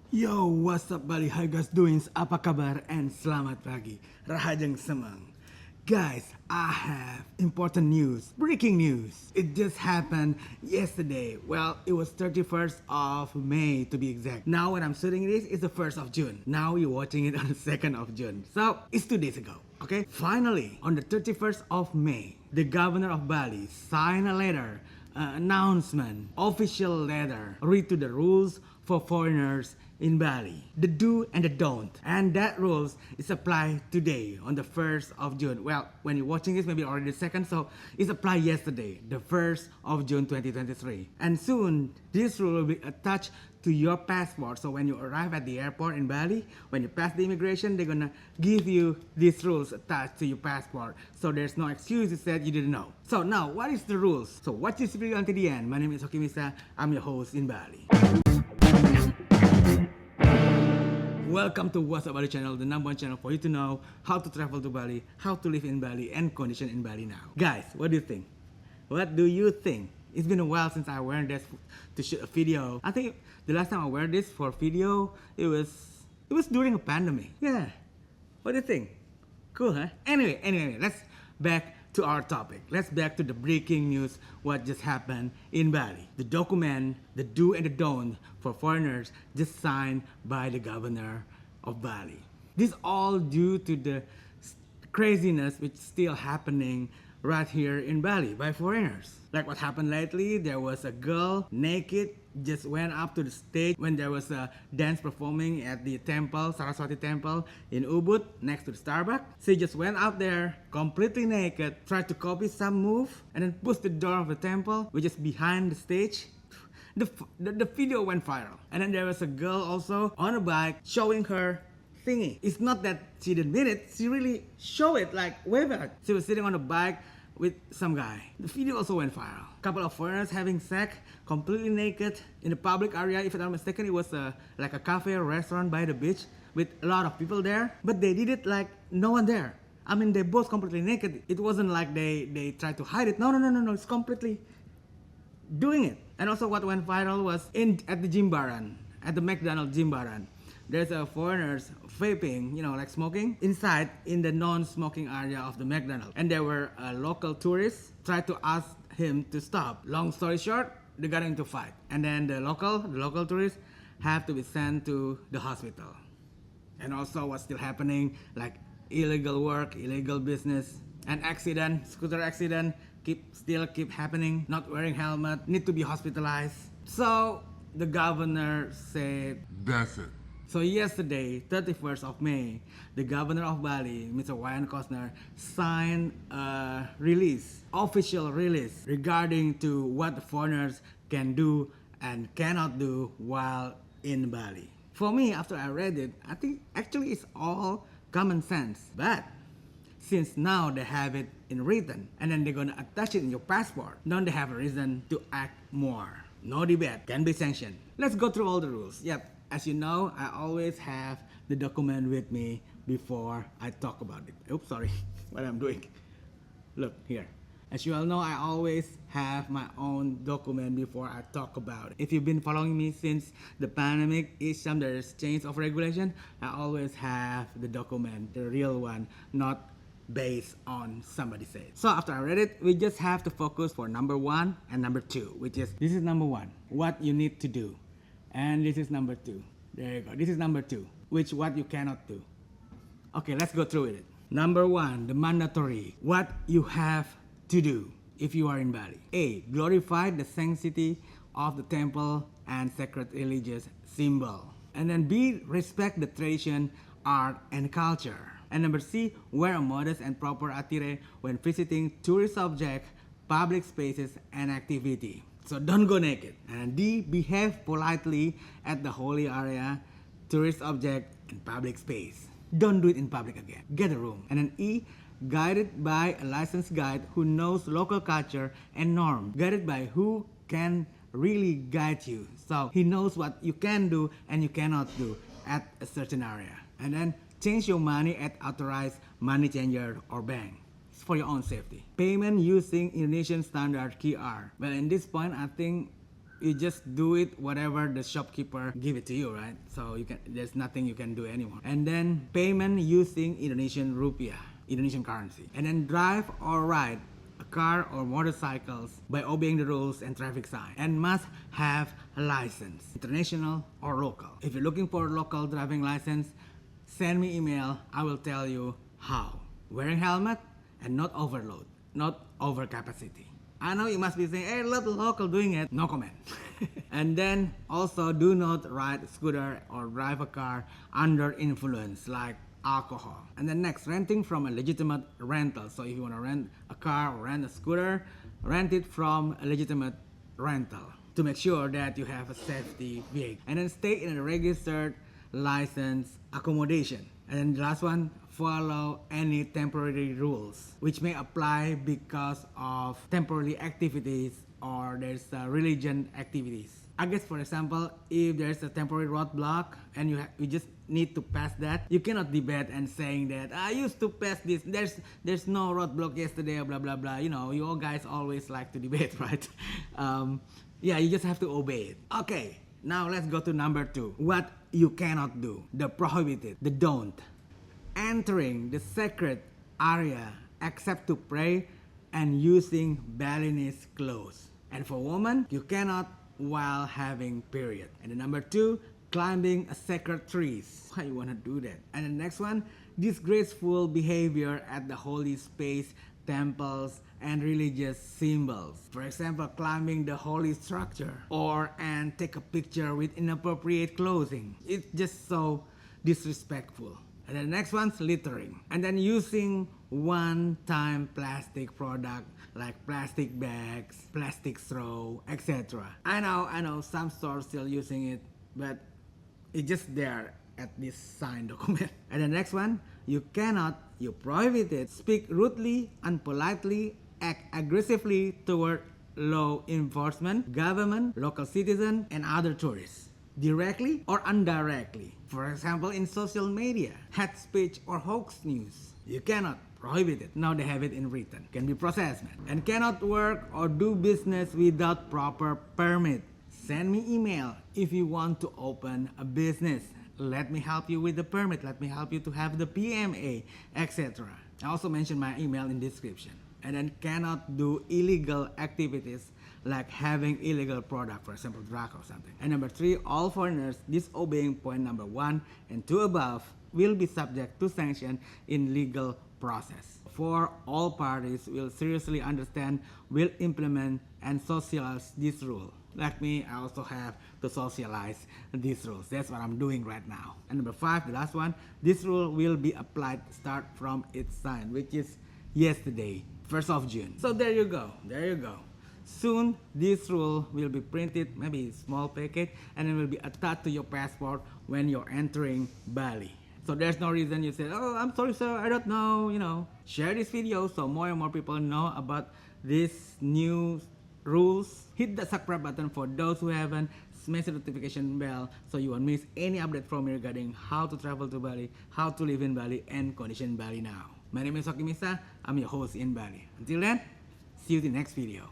Yo, what's up Bali? How you guys doing? Apa kabar? And selamat pagi. Rahajang semang. Guys, I have important news. Breaking news. It just happened yesterday. Well, it was 31st of May to be exact. Now when I'm shooting this, it's the 1st of June. Now you're watching it on the 2nd of June. So, it's 2 days ago. Okay? Finally, on the 31st of May, the Governor of Bali signed a letter, announcement, official letter, read to the rules for foreigners in Bali, the do and the don't, and that rules is applied today on the 1st of June. Well, when you're watching this, maybe already the 2nd, so it's applied yesterday, the 1st of June 2023. And soon, this rule will be attached to your passport. So when you arrive at the airport in Bali, when you pass the immigration, they're gonna give you these rules attached to your passport. So there's no excuse to say you didn't know. So now, what is the rules? So watch this video until the end. My name is Hokimisa. I'm your host in Bali. Welcome to What's Up Bali channel, the #1 channel for you to know how to travel to Bali, how to live in Bali, and condition in Bali now. Guys, what do you think? What do you think? It's been a while since I wore this to shoot a video. I think the last time I wore this for a video, it was during a pandemic. Yeah. What do you think? Cool, huh? Anyway, let's back to our topic. Let's back to the breaking news, what just happened in Bali. The document, the do and the don't for foreigners just signed by the Governor of Bali. This all due to the craziness which is still happening right here in Bali by foreigners. Like what happened lately, there was a girl naked just went up to the stage when there was a dance performing at the temple, Saraswati temple in Ubud next to the Starbucks. She just went out there completely naked, tried to copy some move and then pushed the door of the temple which is behind the stage. The video went viral. And then there was a girl also on a bike showing her thingy. It's not that she didn't mean it, she really showed it like way back. She was sitting on a bike with some guy. The video also went viral. Couple of foreigners having sex, completely naked in the public area. If I'm not mistaken, it was like a cafe or restaurant by the beach with a lot of people there. But they did it like no one there. I mean, they both completely naked. It wasn't like they tried to hide it. No. It's completely doing it. And also what went viral was at the Jimbaran, at the McDonald's Jimbaran. There's a foreigners vaping, like smoking, inside in the non-smoking area of the McDonald's. And there were local tourists tried to ask him to stop. Long story short, they got into a fight. And then the local tourists have to be sent to the hospital. And also what's still happening, like illegal work, illegal business, an accident, scooter accident, still keep happening, not wearing helmet, need to be hospitalized. So the governor said, that's it. So yesterday, 31st of May, the Governor of Bali, Mr. Wayan Kostner, signed a official release regarding to what the foreigners can do and cannot do while in Bali. For me, after I read it, I think actually it's all common sense. But since now they have it in written and then they're gonna attach it in your passport, now they have a reason to act more. No debate, can be sanctioned. Let's go through all the rules. Yep. As you know, I always have the document with me before I talk about it. Oops, sorry, what I'm doing. Look here. As you all know, I always have my own document before I talk about it. If you've been following me since the pandemic, each time there's change of regulation, I always have the document, the real one, not based on somebody said. So after I read it, we just have to focus for number 1 and number 2, which is, this is number 1, what you need to do. And this is number 2. There you go. This is number 2, which what you cannot do. Okay, let's go through it. Number 1, the mandatory. What you have to do if you are in Bali. A, glorify the sanctity of the temple and sacred religious symbol. And then B, respect the tradition, art, and culture. And number C, wear a modest and proper attire when visiting tourist objects, public spaces, and activity. So don't go naked. And D, behave politely at the holy area, tourist object, and public space. Don't do it in public again. Get a room. And then E, guided by a licensed guide who knows local culture and norm. Guided by who can really guide you. So he knows what you can do and you cannot do at a certain area. And then change your money at authorized money changer or bank. For your own safety. Payment using Indonesian standard QR. Well, in this point, I think you just do it whatever the shopkeeper give it to you, right? So there's nothing you can do anymore. And then payment using Indonesian rupiah, Indonesian currency. And then drive or ride a car or motorcycles by obeying the rules and traffic sign, and must have a license, international or local. If you're looking for a local driving license, send me email. I will tell you how. Wearing helmet and not overload, not over capacity. I know you must be saying, hey, lot of local doing it. No comment. And then also do not ride a scooter or drive a car under influence like alcohol. And then next, renting from a legitimate rental. So if you want to rent a car or rent a scooter, rent it from a legitimate rental to make sure that you have a safety vehicle. And then stay in a registered license accommodation. And then the last one, follow any temporary rules which may apply because of temporary activities or there's religion activities. I guess, for example, if there's a temporary roadblock and you just need to pass that, you cannot debate and saying that I used to pass this. There's no roadblock yesterday, blah blah blah. You know, you all guys always like to debate, right? Yeah, you just have to obey it. Okay, now let's go to number 2. What you cannot do, the prohibited, the don't. Entering the sacred area except to pray and using Balinese clothes. And for women, you cannot while having period. And the number 2, climbing a sacred trees. Why you wanna do that? And the next one, disgraceful behavior at the holy space, temples, and religious symbols. For example, climbing the holy structure and take a picture with inappropriate clothing. It's just so disrespectful. And the next one's littering. And then using one-time plastic product like plastic bags, plastic straw, etc. I know some stores still using it, but it's just there at this signed document. And the next one, you prohibited, speak rudely, unpolitely, act aggressively toward law enforcement, government, local citizen, and other tourists, directly or indirectly. For example, in social media, hate speech or hoax news. You cannot, prohibit it. Now they have it in written. Can be processed, man. And cannot work or do business without proper permit. Send me email if you want to open a business. Let me help you with the permit. Let me help you to have the PMA, etc. I also mentioned my email in description. And then cannot do illegal activities like having illegal product, for example, drug or something. And number 3, all foreigners disobeying point number 1 and 2 above will be subject to sanction in legal process. For all parties will seriously understand, will implement and socialize this rule. Like me, I also have to socialize these rules. That's what I'm doing right now. And number 5, the last one, this rule will be applied start from its sign, which is yesterday, 1st of June. So there you go. Soon, this rule will be printed, maybe small packet, and it will be attached to your passport when you're entering Bali. So there's no reason you say, oh, I'm sorry, sir, I don't know, Share this video so more and more people know about these new rules. Hit the subscribe button for those who haven't. Smash the notification bell so you won't miss any update from me regarding how to travel to Bali, how to live in Bali, and condition Bali now. My name is Hoki Misa. I'm your host in Bali. Until then, see you in the next video.